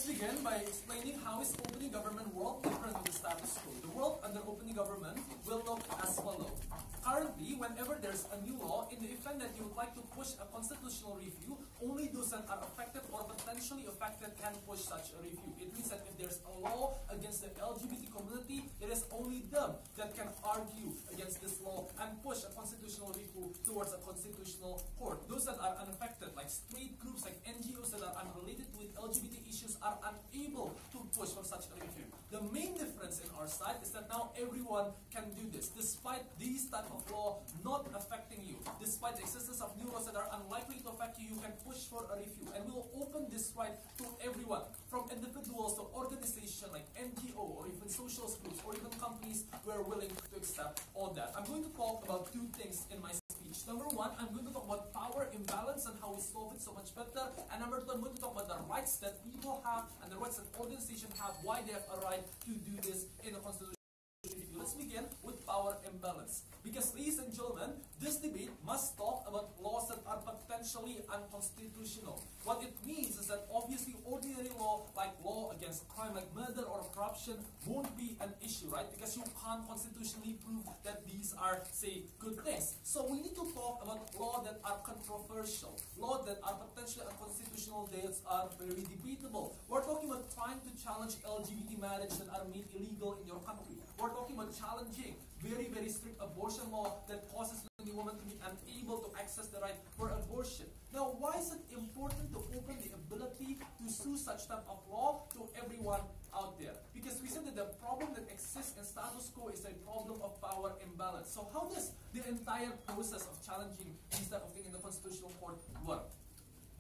let's begin by explaining how is opening government world different from the status quo. The world under opening government will look as follows. Currently, whenever there's a new law, in the event that you would like to push a constitutional review, only those that are affected or potentially affected can push such a review. It means that if there's a law against the LGBT community, it is only them that can argue against this law and push a constitutional review towards a constitutional court. Those that are unaffected, like straight groups, like NGOs that are unrelated with LGBT issues, are unable to push for such a review. The main difference in our side is that now everyone can do this, despite these type of law not affecting you. Despite the existence of new laws that are unlikely to affect you, you can push for a review. And we will open this right to everyone, from individuals to organizations like NGO or even social groups or even companies who are willing to accept all that. I'm going to talk about two things in my speech. Number one, I'm going to talk about power imbalance and how we solve it so much better. And number two, I'm going to talk about the rights that people have and the rights that organizations have, why they have a right to do this in a constitution. Let's begin with power imbalance. Because, ladies and gentlemen, this debate must talk about laws that are potentially unconstitutional. What it means is that obviously ordinary law, like law against crime like murder or corruption, won't be an issue, right? Because you can't constitutionally prove that these are, say, good things. So we need to talk about laws that are controversial, laws that are potentially unconstitutional, that are very debatable. We're talking about trying to challenge LGBT marriage that are made illegal in your country. We're talking about challenging very, very strict abortion law that causes many women to be unable to access the right for abortion. Now, why is it important to open the ability to sue such type of law to everyone out there? Because we said that the problem that exists in status quo is a problem of power imbalance. So how does the entire process of challenging these type of things in the constitutional court work?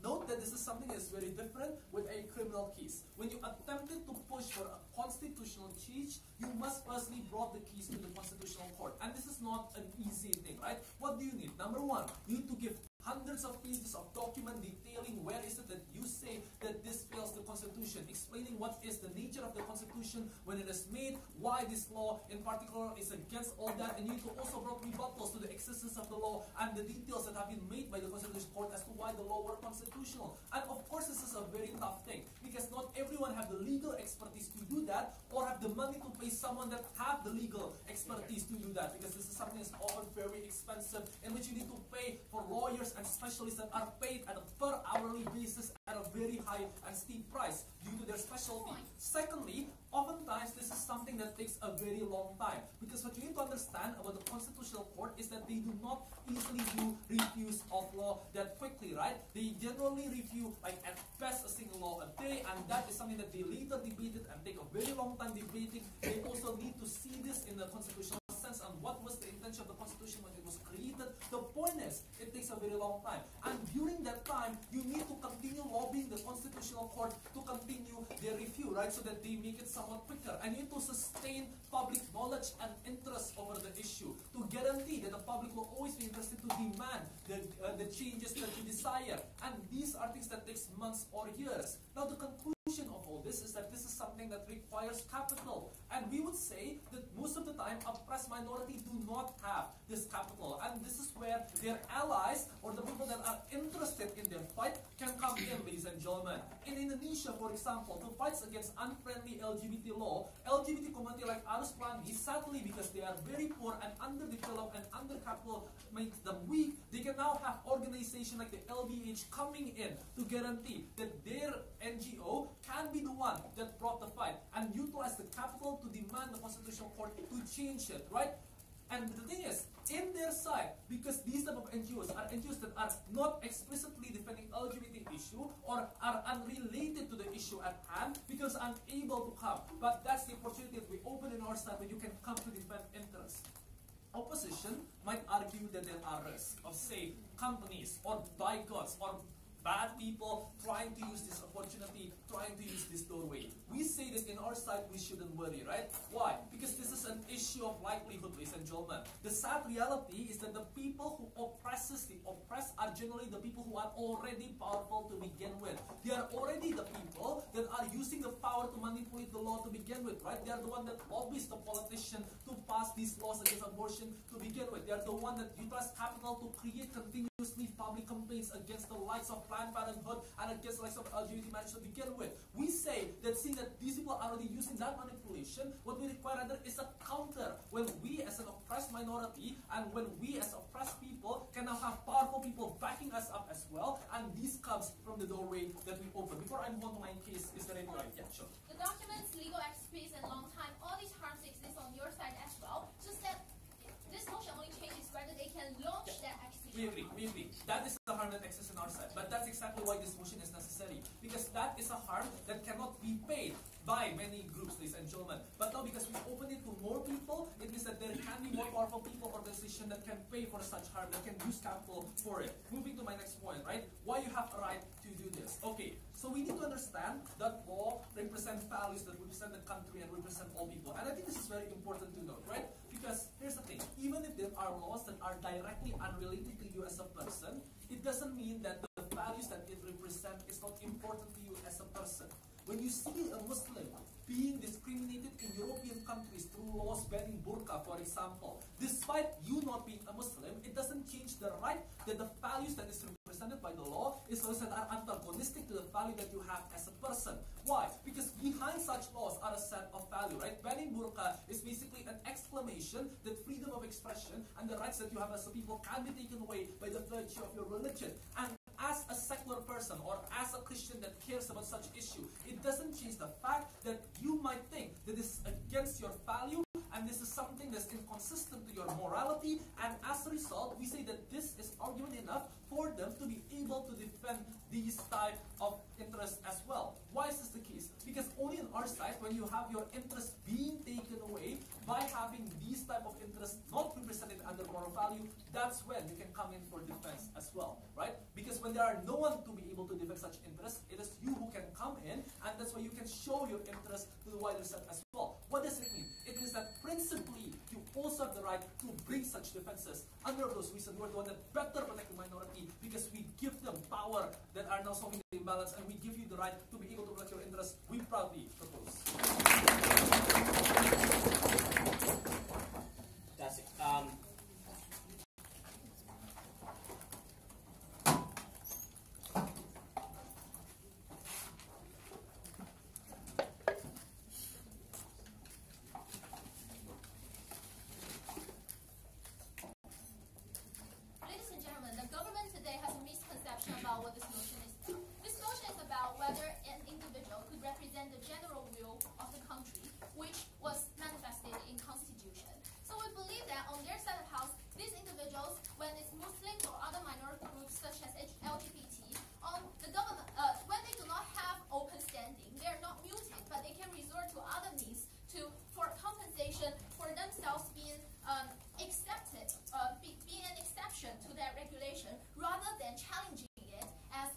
Note that this is something that is very different with a criminal case. When you attempted to push for a constitutional change, you must firstly brought the keys to the constitutional court. And this is not an easy thing, right? What do you need? Number one, you need to give hundreds of pages of document detailing where is it that you say that this fails the Constitution, explaining what is the nature of the Constitution when it is made, why this law in particular is against all that, and you need to also bring rebuttals to the existence of the law and the details that have been made by the Constitutional Court as to why the law were constitutional. And of course, this is a very tough thing because not everyone have the legal expertise to do that or have the money to pay someone that have the legal expertise to do that, because this is something that's often very expensive, in which you need to pay for lawyers and specialists that are paid at a per hourly basis at a very high and steep price due to their specialty. Secondly, oftentimes this is something that takes a very long time, because what you need to understand about the Constitutional Court is that they do not easily do reviews of law that quickly, right? They generally review like at best a single law a day, and that is something that they later debated and take a very long time debating. They also need to see this in the constitutional sense on what was the intention of the Constitution when it was created. The point is, it takes a very long time. And during that time, you need to continue lobbying the Constitutional Court to continue their review, right? So that they make it somewhat quicker. And you need to sustain public knowledge and interest over the issue to guarantee that the public will always be interested to demand the changes that you desire. And these are things that takes months or years. Now, the conclusion of all this is that this is something that requires capital. And we would say that most of the time, oppressed minority do not have this capital. And this is where their allies or the people that are interested in their fight can come in, ladies and gentlemen. In Indonesia, for example, to fight against unfriendly LGBT law, LGBT community like Arus Plani, sadly because they are very poor and underdeveloped and undercapital makes them weak, they can now have organizations like the LBH coming in to guarantee that their NGO can be the one that brought the fight and utilize the capital to demand the Constitutional Court to change it, right? And the thing is, in their side, because these type of NGOs are NGOs that are not explicitly defending LGBT issue or are unrelated to the issue at hand, because unable to come. But that's the opportunity that we open in our side when you can come to defend interests. Opposition might argue that there are risks of, say, companies or boycotts or bad people trying to use this opportunity, trying to use this doorway. We say that in our side we shouldn't worry, right? Why? Because this is an issue of livelihood, ladies and gentlemen. The sad reality is that the people who oppresses the oppressed are generally the people who are already powerful to begin with. They are already the people that are using the power to manipulate the law to begin with, right? They are the one that lobbies the politician to pass these laws against abortion to begin with. They are the one that utilize capital to create continuous continuously public complaints against the likes of Planned Parenthood and against the likes of LGBT marriage to begin with. We say that seeing that these people are already using that manipulation, what we require rather is a counter. When we as an oppressed minority and when we as oppressed people can now have powerful people backing us up as well, and this comes from the doorway that we open. Before I move on to my case, is there any right? Yeah, sure. The documents, legal expertise, and long time, all these harms exist on your side as well. Just that this motion only changes whether they can launch that accusation. We agree. That is the harm that exists on our side. But that's exactly why this motion is necessary. Because that is a harm that cannot be paid by many groups, ladies and gentlemen. But now because we open it to more people, it means that there can be more powerful people, organizations that can pay for such harm, that can use capital for it. Moving to my next point, right? Why you have a right to do this. Okay, so we need to understand that law represents values that represent the country and represent all people. And I think this is very important to note, right? Because here's the thing, even if there are laws that are directly unrelated to you as a person, it doesn't mean that the values that it represents is not important to you as a person. When you see a Muslim being discriminated in European countries through laws banning burqa, for example, despite you not being a Muslim, it doesn't change the right that the values that is represented by the law is those that are antagonistic to the value that you have as a person. Why? Because behind such laws are a set of value, right? Banning burqa is basically an exclamation that freedom of expression and the rights that you have as a people can be taken away by the virtue of your religion. And as a secular person or as a Christian that cares about such issue, it doesn't change the fact that you might think that this is against your value and this is something that's inconsistent to your morality, and as a result, we say that this is argument enough for them to be able to defend these type of interests as well. Why is this the case? Because only on our side, when you have your interests being taken away by having these type of interests not represented under moral value, that's when you can come in for defense as well, right? Because when there are no one to be able to defend such interests, it is you who can come in, and that's why you can show your interest to the wider set as well. What does it mean? It means that principally, you also have the right to bring such defenses. Under those reasons, we're the one that better protect the minority because we give them power that are now solving the imbalance, and we give you the right to be able to protect your interests. We proudly propose. Fantastic. Ladies and gentlemen, the government today has a misconception about what this motion is about. This motion is about whether an individual could represent the general will of the country, which was manifested in Constitution. So we believe that on their side of the house, these individuals, when it's Muslims or other minority groups such as LGBT, the government, when they do not have open standing, they are not muted, but they can resort to other means for compensation for themselves being accepted, being an exception to that regulation, rather than challenging it as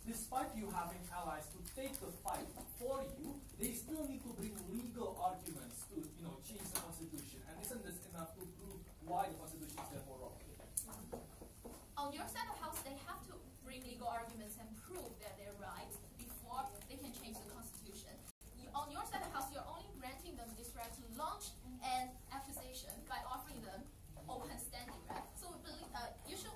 despite you having allies to take the fight for you, they still need to bring legal arguments to, change the constitution. And isn't this enough to prove why the constitution is therefore wrong? On your side of the house, they have to bring legal arguments and prove that they're right before they can change the constitution. On your side of the house, you're only granting them this right to launch an accusation by offering them open standing, right? So we believe you should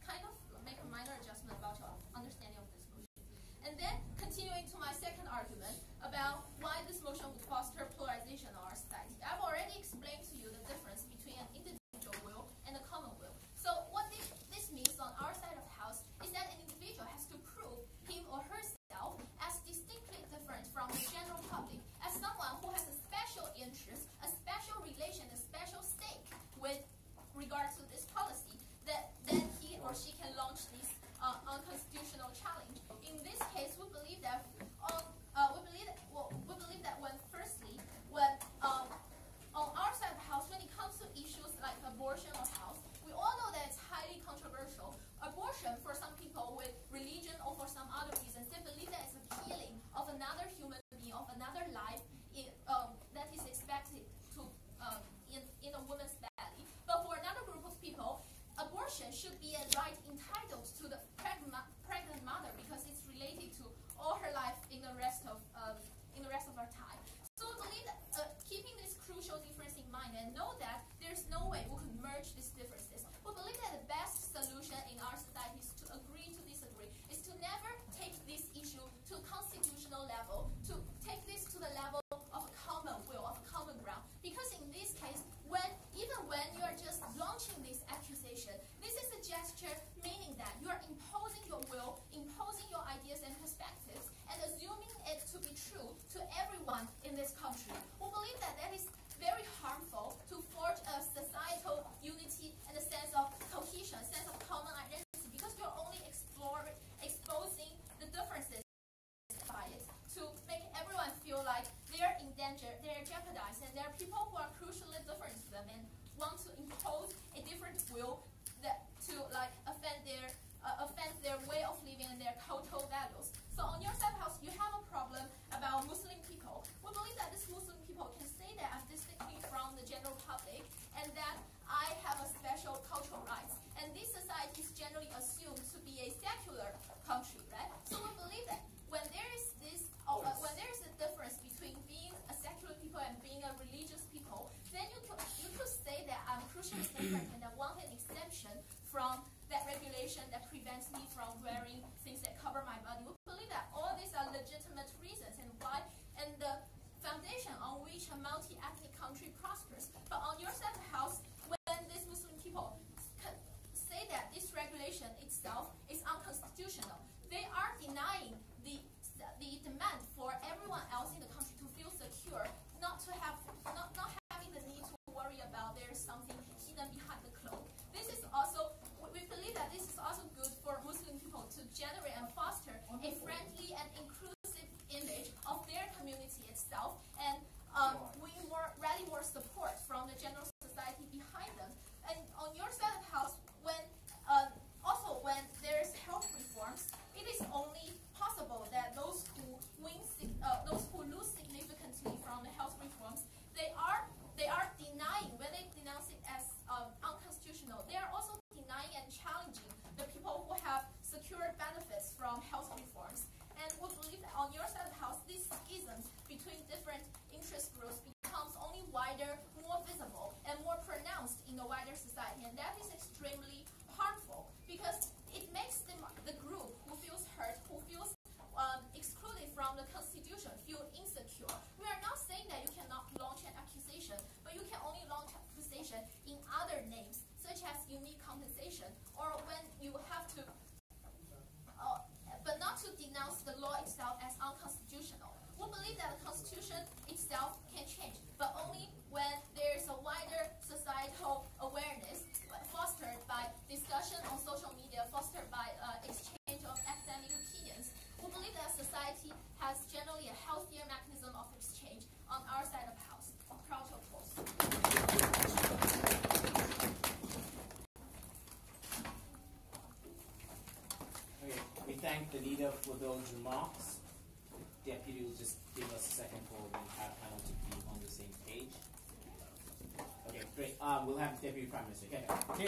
kind of make a minor adjustment about your understanding of this motion. And then continuing to my second argument about why this motion would foster polarization in our society. I've already explained to you the difference between an individual will and a common will. So what this means on our side of the house is that an individual has to prove him or herself as distinctly different from the general public, as someone who has a special interest, a special relation, a special stake with regard to this policy, that then he or she can launch this unconstitutional challenge. In this case, we believe that on our side of the house, when it comes to issues like abortion or health, we all know that it's highly controversial. Abortion, for some people with religion or for some other reasons, they believe that it's a killing of another human being, of another life that is expected to in a woman's belly. But for another group of people, abortion should be a right entitled to the pregnant mother because it's related to all her life in the rest of her time. So we believe that keeping this crucial difference in mind and know that there's no way we can merge these differences. We believe that the best solution in our society is to agree to disagree, is to never take this issue to constitutional level, to take this to the level of a common will, of a common ground. Because in this case, even when you are just launching this accusation, this is a gesture meaning that you are imposing your will, imposing your ideas and perspectives, and assuming it to be true to everyone in this country. We believe that that is very harmful to forge a societal unity and a sense of cohesion, a sense of common identity, because you're only exposing the differences by it to make everyone feel like they're in danger, they're jeopardized, and there are people who are crucially different to them and want to impose a different will that to offend their way of living and their cultural values. So on your side of the house, you have a problem about Muslim people. We believe that these Muslim people can say that I'm distinctly from the general public and that I have a special cultural rights. And this society is generally assumed to be a secular country, right? So we believe that when there is a difference between being a secular people and being a religious people, then you could say that I'm crucially different and I want an exemption from that regulation that prevents me from wearing things that cover my body. We believe that all these are legitimate reasons and the foundation on which a multi-ethnic country prospers. But on your side of the house, when these Muslim people say that this regulation itself is unconstitutional, they are denying the demand for everyone else in the country to feel secure, not having the need to worry about there's something hidden behind the cloak. We believe that this is also good for Muslim people to generate and foster a friendly and inclusive image of their community itself and rally more support from the general society behind them. And on your side of the house, when there's health reforms, it is only possible that those who lose significantly from the health reforms, they are denying, when they denounce it as unconstitutional, they are also denying and challenging the people who have secured benefits from health reforms. And we believe that on your side of the house, these schisms between different interest groups becomes only wider, more visible, and more pronounced in the wider society. And that is extremely harmful because it makes the group who feels hurt, who feels excluded from the constitution, feel insecure. We are not saying that you cannot launch an accusation, but you can only launch an accusation in other names, such as unique compensation, or when you have to, but not to denounce the law itself as unconstitutional. We believe that the constitution itself can change, but only when there is a wider societal awareness fostered by discussion on social media, fostered by exchange of academic opinions. We believe that society has generally a healthier mechanism of exchange on our side of the house. I'm proud to oppose. Okay. We thank the leader for those remarks. Deputy will just give us a second for the entire panel to be on the same page. Okay, great. We'll have the Deputy Prime Minister. Okay.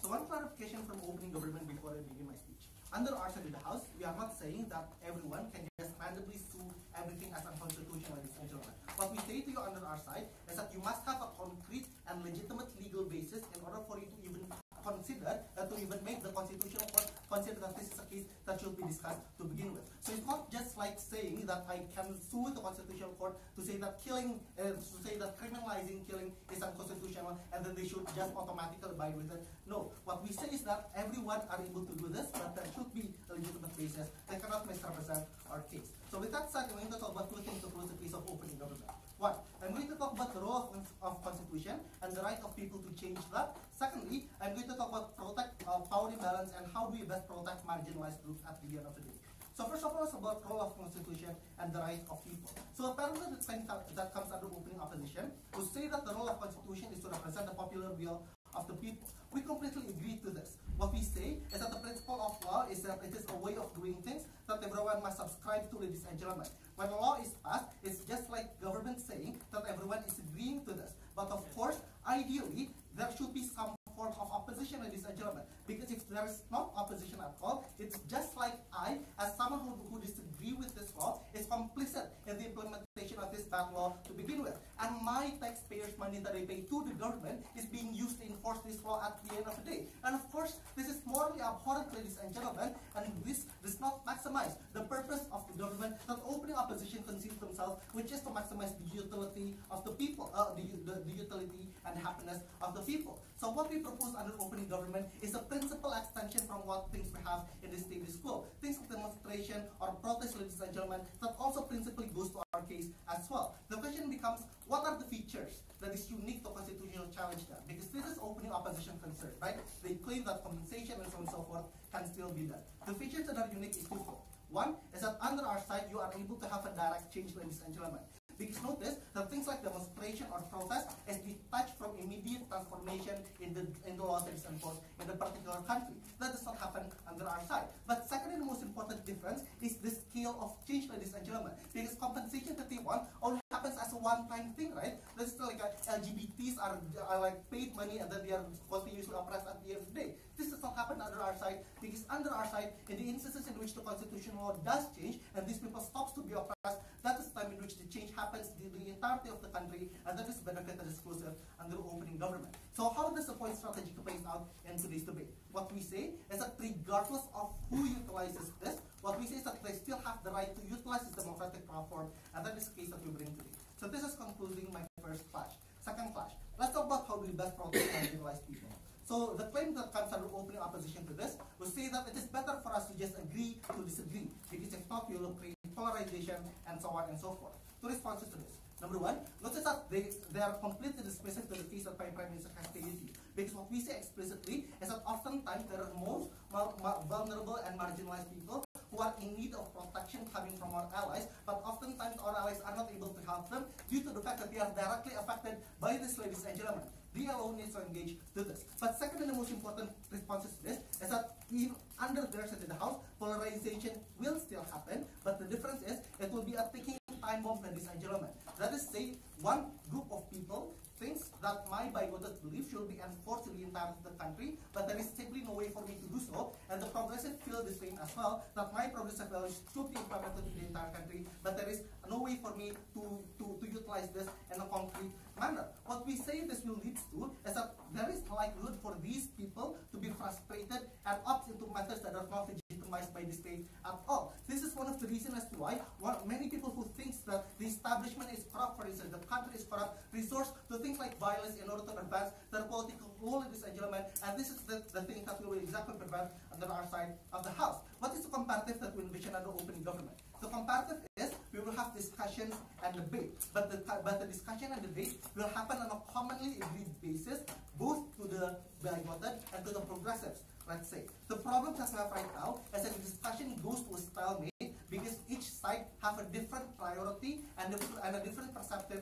One clarification from opening government before I begin my speech. Under our side of the House, we are not saying that everyone can just randomly sue everything as unconstitutional, ladies and gentlemen. What we say to you under our side is that you must have a concrete and legitimate legal basis in order for you to even consider, to even make the Constitutional Court consider that this is a case that should be discussed to begin with. So it's not just like saying that I can sue the Constitutional Court to say that killing, to say that criminalizing killing is unconstitutional, and then they should just automatically abide with it. No, what we say is that everyone are able to do this, but there should be a legitimate basis. They cannot misrepresent our case. So with that said, I'm going to talk about two things to close the case of opening government. One, I'm going to talk about the role of Constitution and the right of people to change that. Secondly, I'm going to talk about protect power imbalance and how do we best protect marginalized groups at the end of the day. So first of all, it's about role of Constitution and the right of people. So apparently the thing that comes under opening opposition to say that the role of Constitution is to represent the popular will of the people. We completely agree to this. What we say is that the principle of law is that it is a way of doing things that everyone must subscribe to, ladies and gentlemen. When a law is passed, it's just like government saying that everyone is agreeing to this. But of course, ideally, there should be some form of opposition, ladies and gentlemen. Because if there is no opposition at all, it's just like I, as someone who disagree with this law, is complicit in the implementation of this bad law to begin with. And my taxpayers' money that I pay to the government is being used to enforce this law at the end of the day. And of course, this is morally abhorrent, ladies and gentlemen, and this does not maximize the purpose of the government that opening opposition conceives themselves, which is to maximize the utility of the people, the utility and happiness of the people. So what we propose under opening government is a principal extension from what things we have in the status quo. Things of demonstration or protest, ladies and gentlemen, that also principally goes to our case as well. The question becomes, what are the features that is unique to constitutional challenge then? Because this is opening opposition concern, right? They claim that compensation and so on and so forth can still be done. The features that are unique is twofold. One is that under our side, you are able to have a direct change, ladies and gentlemen. Because notice that things like demonstration or protest is detached from immediate transformation in the laws that is enforced in a particular country. That does not happen under our side. But second and the most important difference is the scale of change, ladies and gentlemen. Because compensation that they want only happens as a one-time thing, right? That's like LGBTs are like paid money and then they are continuously oppressed at the end of the day. This does not happen under our side, because under our side, in the instances in which the constitutional law does change and these people stops to be oppressed, that is the time in which the change happens in the entirety of the country, and that is benefit that is exclusive under opening government. So how does the point strategy plays out in today's debate? What we say is that regardless of who utilizes this, what we say is that they still have the right to utilize this democratic platform, and that is the case that we bring today. So this is concluding my first flash. Second flash, let's talk about how we best protect marginalized people. So the claim that comes under opening opposition to this will say that it is better for us to just agree to disagree, because if not, we will create polarization and so on and so forth. Two responses to this. Number one, notice that they are completely dismissive to the case that my Prime Minister has stated to you. Because what we say explicitly is that oftentimes there are most vulnerable and marginalized people who are in need of protection coming from our allies, but oftentimes our allies are not able to help them due to the fact that they are directly affected by this, ladies and gentlemen. The alone needs to engage to this. But second and the most important responses to this is that even under their side in the House, polarization will still happen, but the difference is it will be a ticking time bomb, ladies and gentlemen. That is, say, one group of people thinks that my bigoted belief should be enforced in the entire of the country, but there is simply no way for me to do so. And the progressive feel the same as well, that my progressive values should be implemented in the entire country, but there is no way for me to utilize this in a concrete manner. What we say this will lead to is that there is likelihood for these people to be frustrated and opt into methods that are not legitimized by the state at all. This is one of the reasons as to why many people who think that the establishment is corrupt, for instance, the country is corrupt, resort to things like violence in order to advance their political role, ladies and gentlemen, and this is the thing that we will exactly prevent under our side of the house. What is the comparative that we envision under opening government? The comparative is we will have discussions and debate, but the discussion and debate will happen on a commonly agreed basis, both to the bigoted and to the progressives, let's say. The problem that we have right now is that the discussion goes to a stalemate because each side have a different priority and a different perception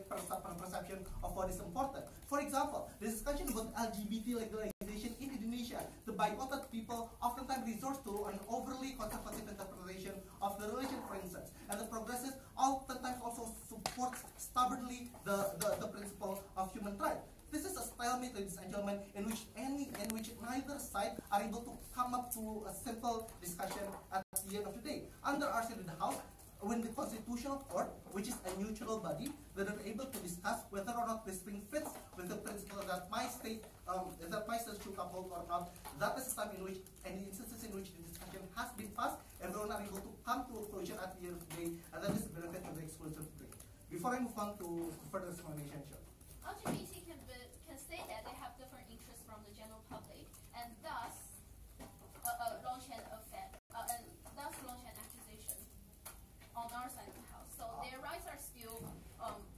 of what is important. For example, the discussion about LGBT legalization in Indonesia, the bigoted people oftentimes resort to an overly conservative interpretation of the religion, for instance, and the progressives oftentimes also support stubbornly the principle of human rights. This is a stalemate, ladies and gentlemen, in which neither side are able to come up to a simple discussion at the end of the day. Under our side of the house, when the Constitutional Court, which is a neutral body, that are able to discuss whether or not this thing fits with the principle that my state should uphold or not, that is the time in which, and the instances in which the discussion has been passed, everyone are able to come to a closure at the end of the day, and that is the benefit of the exclusive break. Before I move on to further explanation, LGBT can say that they have different interests from the general public, and thus launch an accusation on our side of the house. So their rights are still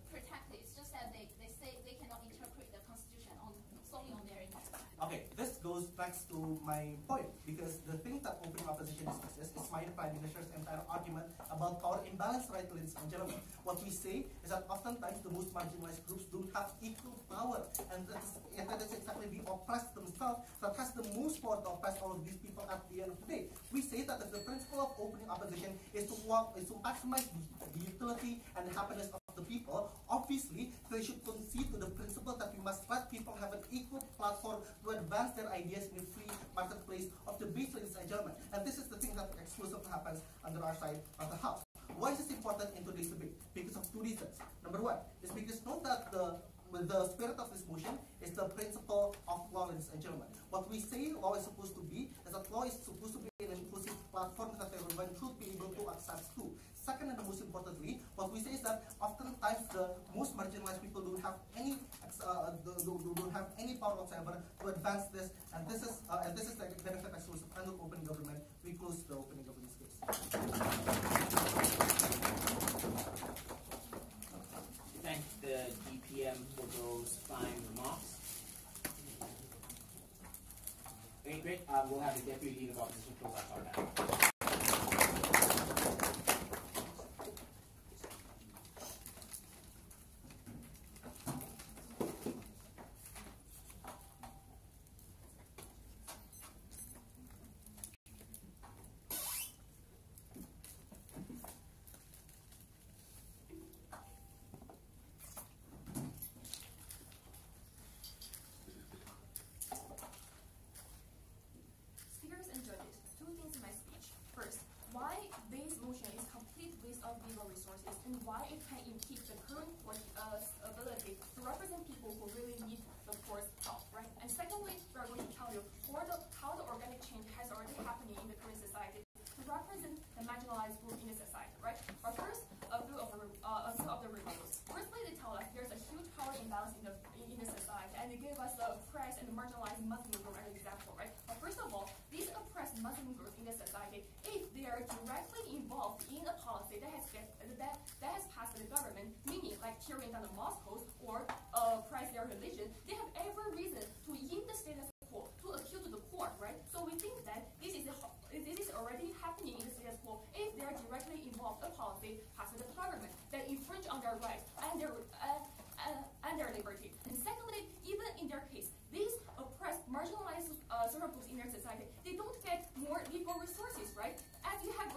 protected. It's just that they say they cannot interpret the Constitution solely on their interests. Okay, this goes back to my point, because the thing that open opposition discusses is my Prime Minister's entire argument about power imbalance, right, ladies and gentlemen. What we say is that oftentimes the most marginalized groups don't have equal power, and that is exactly the oppressed themselves that has the most power to oppress all of these people at the end of the day. We say that if the principle of opening opposition is to maximize the utility and the happiness of the people, obviously they should concede to the principle that we must let people have an equal platform to advance their ideas in a free marketplace of debate, ladies and gentlemen. And this is the thing that exclusively happens under our side of the house. Why is this important in today's debate? Because of two reasons. Number one is because note that the spirit of this motion is the principle of law, ladies and gentlemen. What we say law is supposed to be is that law is supposed to be an inclusive platform that everyone should be able to access to. Second, and the most importantly, what we say is that oftentimes the most marginalized people don't have any power whatsoever to advance this, and this is the benefit exclusive under open government. We close the opening government case. Thank the DPM for those fine remarks. Okay, great. We'll have the Deputy Leader of Opposition close out our now. And why it can impede the current court's ability to represent people who really need the court's help, right? And secondly, we're going to tell you how the organic change has already happening in the current society to represent the marginalized group in the society, right? But first, a view of the results. Firstly, they tell us there's a huge power imbalance in the society, and they give us the oppressed and marginalized Muslim group as an example, right? But first of all, these oppressed Muslim groups in the society, if they are directly involved in a policy that has passed by the government, meaning like tearing down the mosques or oppress their religion, they have every reason to, in the status quo, to appeal to the court, right? So we think that this is already happening in the status quo if they are directly involved in a policy passed by the government that infringe on their rights and their liberty. And secondly, even in their case, these oppressed, marginalized social groups in their society, they don't get more legal resources, right? As you have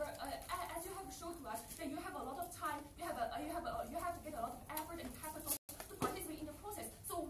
shown to us that you have a lot of time, you have to get a lot of effort and capital to participate in the process. So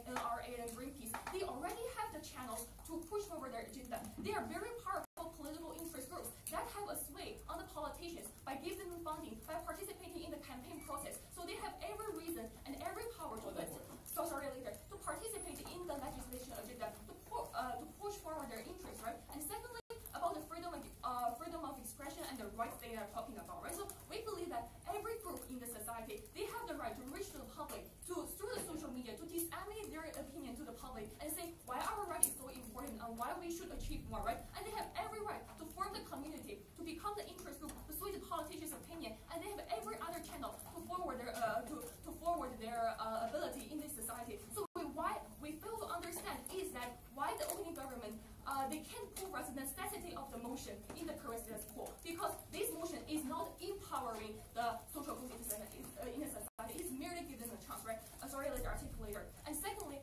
like NRA and Greenpeace, they already have the channels to push forward their agenda. They are very powerful political interest groups that have a sway on the politicians by giving them funding, by participating in the campaign process. So they have every reason and every power to participate in the legislation agenda to push forward their interests, right? And secondly, about the freedom of expression and the rights they are talking about, right? So we believe that every group in the society, they have the right to reach to the public, through the social media, to disseminate their opinion to the public and say why our right is so important and why we should achieve more, right? And they have every right to form the community, to become the interest group, to sway the politician's opinion, and they have every other channel to forward their ability in this society. So why we fail to understand is that why the opening government they can't prove the necessity of the motion in the current status quo, because this motion is not empowering the social constitution in the society. It's merely giving them a chance, right? Sorry, later article later. And secondly,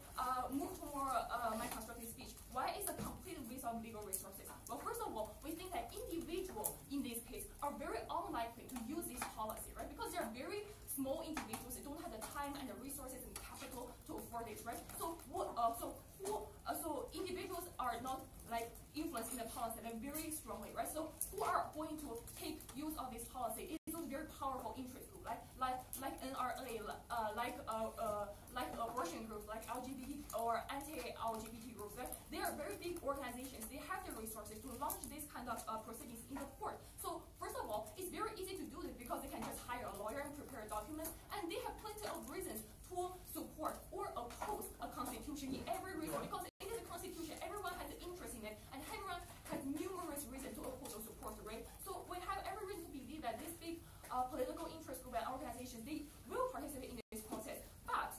move to more my constructive speech. Why is a complete waste of legal resources? Well, first of all, we think that individuals in this case are very unlikely to use this policy, right? Because they are very small individuals. They don't have the time and the resources and capital to afford this, right? So individuals are not like influenced in the policy like very strongly, right? So who are going to take use of this policy? It's those very powerful interest groups, like NRA, like abortion groups, like LGBT or anti-LGBT groups, right? They are very big organizations. They have the resources to launch this kind of proceedings in the court. So first of all, it's very easy to do this because they can just hire a lawyer and prepare a document, and they have plenty of reasons to support or oppose a constitution in every reason, because it is a constitution. Everyone has an interest in it, and everyone has numerous reasons to oppose or support, right? So we have every reason to believe that these big political interest groups and organizations, they will participate in this process. But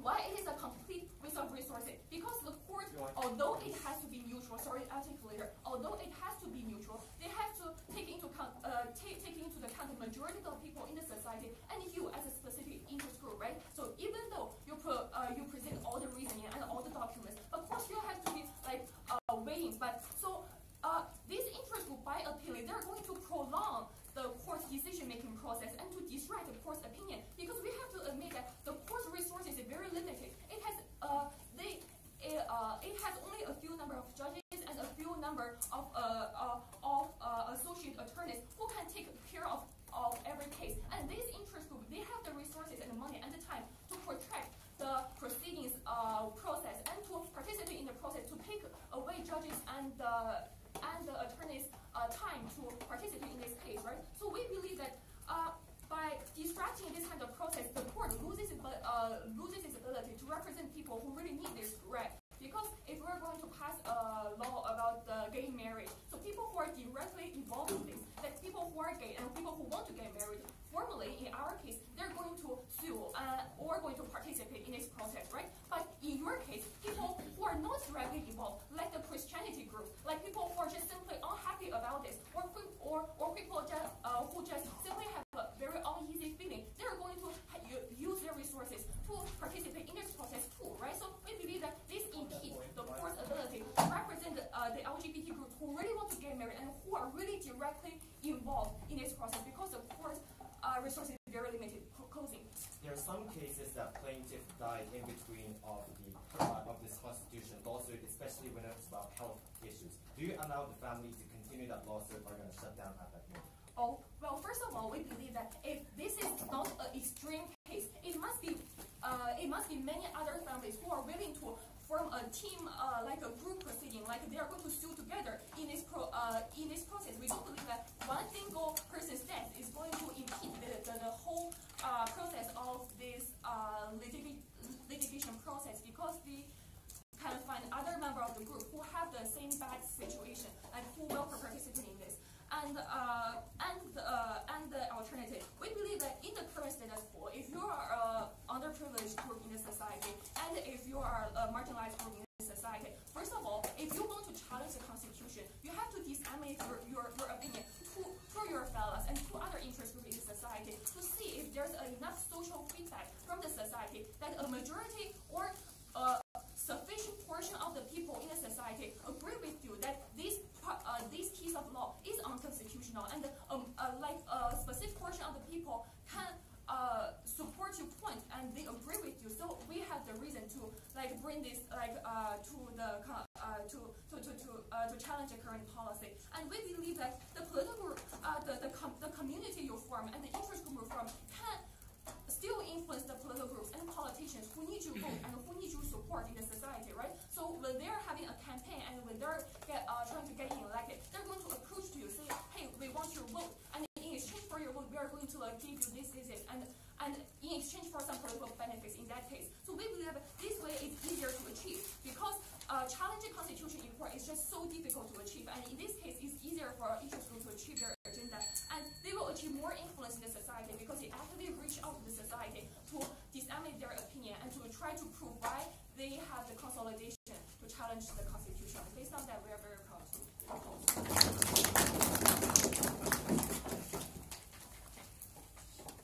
why it is a complete waste of resources? Because the court, although it has to be neutral, although it has to be neutral, they have to take into account the majority of people in the society and you as a specific interest group, right? So even though you present all the reasoning and all the documents, of course you have to be like weighing. But so this interest group, by appealing, they're going to prolong the court's decision-making process and to distract the court's opinion, because we have to admit that the court's resources is very limited. It has only a few number of judges and a few number of associate attorneys who can take care of every case. And this interest group, they have the resources and the money and the time to protract the proceedings process and to participate in the process, to take away judges and the attorneys' time to participate in this case, right? So we believe that by distracting this kind of process, the court loses its ability to represent people who really need this right. Because if we're going to pass a law about gay marriage, so people who are directly involved in this, like people who are gay and people who want to get married, formally, in our case, they're going to sue or going to participate in this process, right? But in your case, people who are not directly involved, like the Christianity group, like people who are just simply unhappy about this, or people who just simply have a very uneasy feeling, they're going to use their resources to participate in this process too, right? So we believe that this impedes the court's ability to represent the LGBT groups who really want to get married and who are really directly involved in this process, because the court's resources are very limited. Closing. There are some cases that plaintiffs died in between of this constitution lawsuit, especially when it's about health issues. Do you allow the family to continue that lawsuit, or are going to shut down at that moment? Oh, well, first of all, we believe that if this is not an extreme case, it must be many other families who are willing to form a team, like a group proceeding, like they are going to sue together in this process. We don't believe that one single person's death is going to impede the whole process of this litigation process, because we can find other member of the group who have the same bad situation and who will participate in this. And the alternative, we believe that in the current status quo, if you are underprivileged group in the society, and if you are a marginalized group in the society, first of all, if you want to challenge the constitution, you have to disseminate your opinion to your fellows and to other interest groups in the society to see if there's enough social feedback from the society that a majority or sufficient portion of the people in the society agree with you that this piece of law is unconstitutional, and like a specific portion of the people can support your point and they agree with you. So we have the reason to like bring this like to challenge the current policy. And we believe that the political the community you form and the interest group you form can still influence the political groups and politicians who need your vote and who need your support in the society, right? So when they're having a campaign and when they're trying to get elected, they're going to approach to you, say, hey, we want your vote, and in exchange for your vote, we are going to give you this, and in exchange for some political benefits in that case. So we believe this way is easier to achieve because challenging constitution in court is just so difficult to achieve, and in this case, it's easier for interest groups to achieve their agenda, and they will achieve more influence in the society because they actively reach out to the society to disseminate their opinion and to try to prove why they have the consolidation to challenge the constitution. Based on that, we are very proud to propose.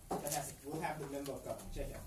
Fantastic. We'll have the member of government. Check it out.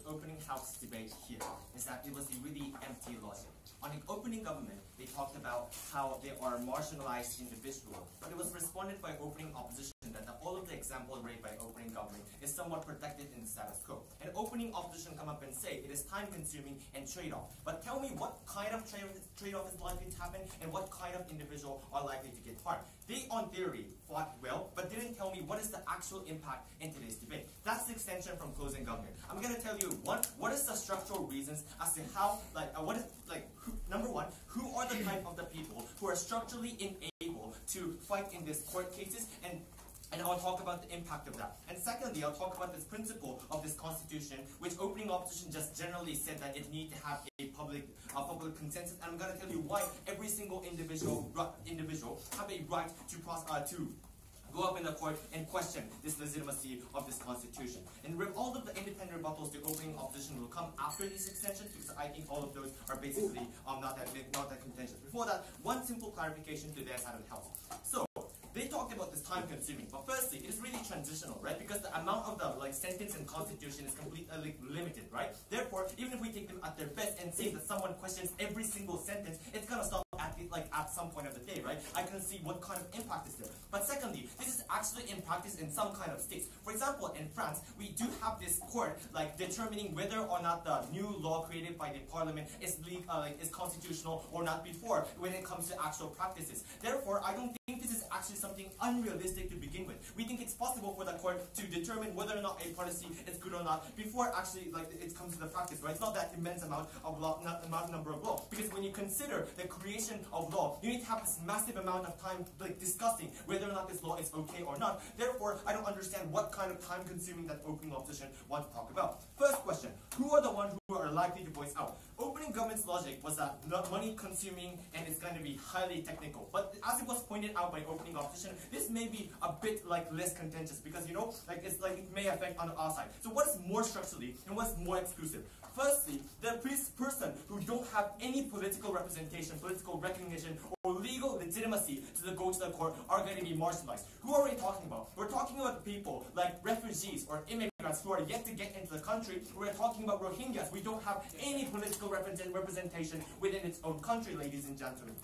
Opening house debate here is that it was a really empty logic. On the opening government, they talked about how they are marginalized individuals, but it was responded by opening opposition that all of the examples raised by opening government is somewhat protected in the status quo. And opening opposition come up and say it is time-consuming and trade-off. But tell me what kind of trade-off is likely to happen and what kind of individual are likely to get harmed. They, on theory, fought well, but didn't tell me what is the actual impact in today's debate. That's the extension from closing government. I'm going to tell you what is the structural reasons as to how, number one, who are the type of the people who are structurally unable to fight in these court cases, and I'll talk about the impact of that. And secondly, I'll talk about this principle of this constitution, which opening opposition just generally said that it needs to have a public consensus. And I'm going to tell you why every single individual have a right to go up in the court and question this legitimacy of this constitution. And all of the independent rebuttals to opening opposition will come after these extensions, because I think all of those are basically not that contentious. Before that, one simple clarification to their side of the house. So they talked about this time consuming, but firstly, it is really transitional, right? Because the amount of the sentence in constitution is completely limited, right? Therefore, even if we take them at their best and say that someone questions every single sentence, it's gonna stop at some point of the day, right? I can see what kind of impact is there. But secondly, this is actually in practice in some kind of states. For example, in France, we do have this court determining whether or not the new law created by the parliament is is constitutional or not before when it comes to actual practices. Therefore, I don't think this is actually something unrealistic to begin with. We think it's possible for the court to determine whether or not a policy is good or not before actually it comes to the practice, right? It's not that immense amount of law, not amount number of law. Because when you consider the creation of law, you need to have this massive amount of time discussing whether or not this law is okay or not. Therefore, I don't understand what kind of time consuming that opening opposition wants to talk about. First question, who are the ones who are likely to voice out? Opening government's logic was that not money consuming and it's going to be highly technical. But as it was pointed out by opening opposition, this may be a bit less contentious because it may affect on our side. So what is more structurally and what's more exclusive? Firstly, the person who don't have any political representation, political recognition, or legal legitimacy to go to the court are going to be marginalized. Who are we talking about? We're talking about people like refugees or immigrants who are yet to get into the country. We're talking about Rohingyas. We don't have any political representation within its own country, ladies and gentlemen.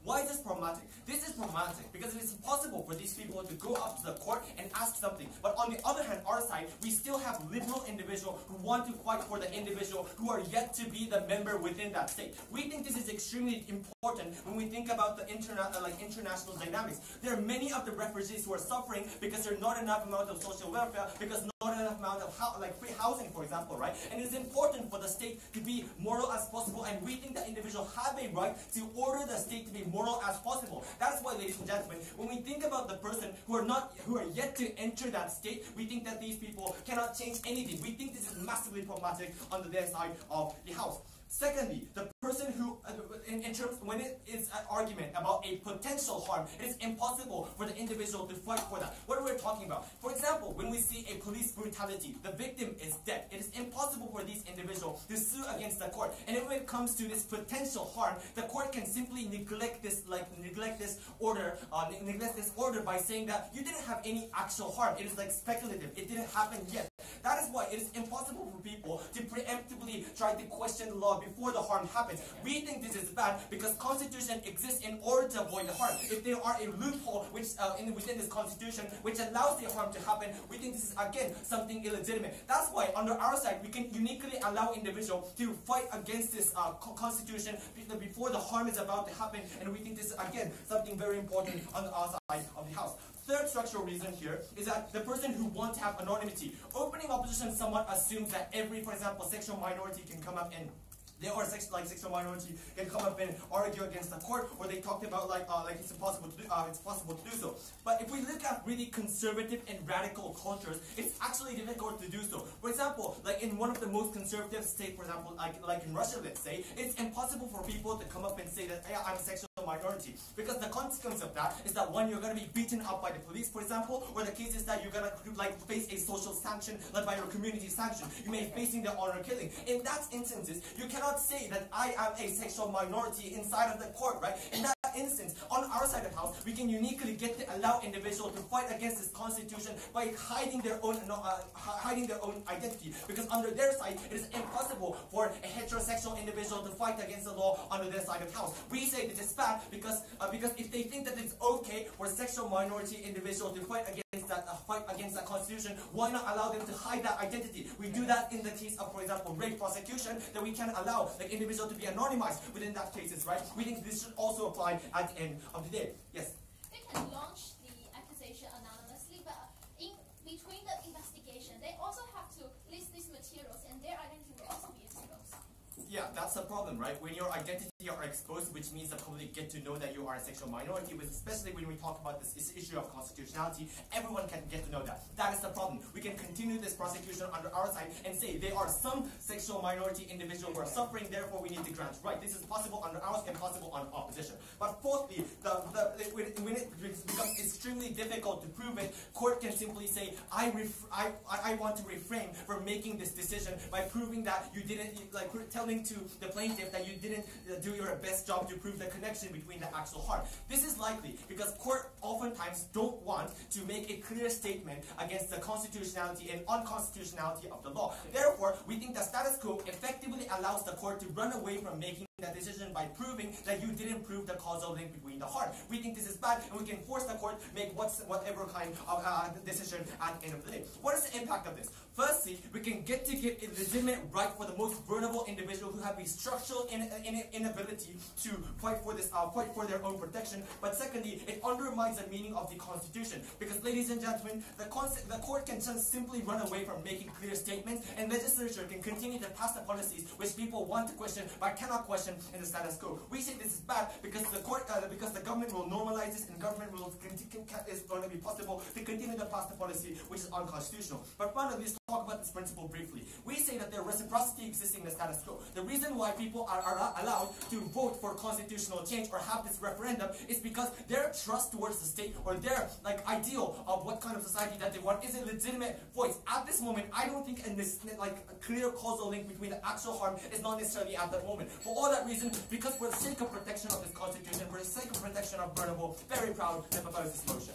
Why is this problematic? This is problematic because it is impossible for these people to go up to the court and ask something. But on the other hand, our side, we still have liberal individuals who want to fight for the individual who are yet to be the member within that state. We think this is extremely important when we think about the international dynamics. There are many of the refugees who are suffering because there's not enough amount of social welfare, because not enough amount of free housing, for example, right? And it's important for the state to be moral as possible, and we think that individuals have a right to order the state to be moral as possible. That's why, ladies and gentlemen, when we think about the person who are yet to enter that state, we think that these people cannot change anything. We think this is massively problematic on their side of the house. Secondly, the person who, in terms, when it is an argument about a potential harm, it is impossible for the individual to fight for that. What are we talking about? For example, when we see a police brutality, the victim is dead. It is impossible for these individuals to sue against the court. And when it comes to this potential harm, the court can simply neglect this order by saying that you didn't have any actual harm. It is like speculative. It didn't happen yet. That is why it is impossible for people to preemptively try to question the law before the harm happens. We think this is bad because Constitution exists in order to avoid the harm. If there are a loophole which within this Constitution which allows the harm to happen, we think this is again something illegitimate. That's why under our side we can uniquely allow individuals to fight against this Constitution before the harm is about to happen, and we think this is again something very important on our side of the House. Third structural reason here is that the person who wants to have anonymity. Opening opposition somewhat assumes that every, for example, sexual minority can come up and sexual minority can come up and argue against the court, or they talked about like it's possible to do so. But if we look at really conservative and radical cultures, it's actually difficult to do so. For example, like in one of the most conservative states, for example, like in Russia, let's say, it's impossible for people to come up and say that, yeah, I'm a sexual minority, because the consequence of that is that one, you're going to be beaten up by the police, for example, or the case is that you're going to face a social sanction, like by your community sanction. You may be facing the honor killing. In that instances, you cannot say that I am a sexual minority inside of the court, right? In that instance, on our side of the House, we can uniquely get to allow individuals to fight against this Constitution by hiding their own identity, because under their side, it is impossible for a heterosexual individual to fight against the law under their side of the House. We say this is bad because if they think that it's okay for a sexual minority individual to fight against that Constitution, why not allow them to hide that identity? We do that in the case of, for example, rape prosecution, that we can allow like individual to be anonymized within that cases, right? We think this should also apply at the end of the day. Yes. They can launch the accusation anonymously, but in between the investigation, they also have to list these materials, and their identity will also be exposed. Yeah, that's the problem, right? When your identity are exposed, which means the public get to know that you are a sexual minority, especially when we talk about this issue of constitutionality, everyone can get to know that. That is the problem. We can continue this prosecution under our side and say there are some sexual minority individuals who are suffering, therefore we need to grant right. This is possible under ours and possible on opposition. But fourthly, when it becomes extremely difficult to prove it, court can simply say, I want to refrain from making this decision by proving that you didn't, like telling to the plaintiff that you didn't do your best job to prove the connection between the actual harm. This is likely because court oftentimes don't want to make a clear statement against the constitutionality and unconstitutionality of the law. Therefore, we think the status quo effectively allows the court to run away from making that decision by proving that you didn't prove the causal link between the harm. We think this is bad, and we can force the court to make whatever kind of decision at the end of the day. What is the impact of this? Firstly, we can get to give a legitimate right for the most vulnerable individual who have a structural inability to fight for their own protection. But secondly, it undermines the meaning of the Constitution, because, ladies and gentlemen, the court can just simply run away from making clear statements, and legislature can continue to pass the policies which people want to question but cannot question in the status quo. We say this is bad because the government will normalize this, and government will is going to be possible to continue to pass the policy which is unconstitutional. But finally, let's talk about this principle briefly. We say that there is reciprocity existing in the status quo. The reason why people are allowed to vote for constitutional change or have this referendum is because their trust towards the state, or their ideal of what kind of society that they want, is a legitimate voice. At this moment, I don't think a clear causal link between the actual harm is not necessarily at that moment. For all that reason, because for the sake of protection of this Constitution, for the sake of protection of vulnerable, very proud to propose this motion.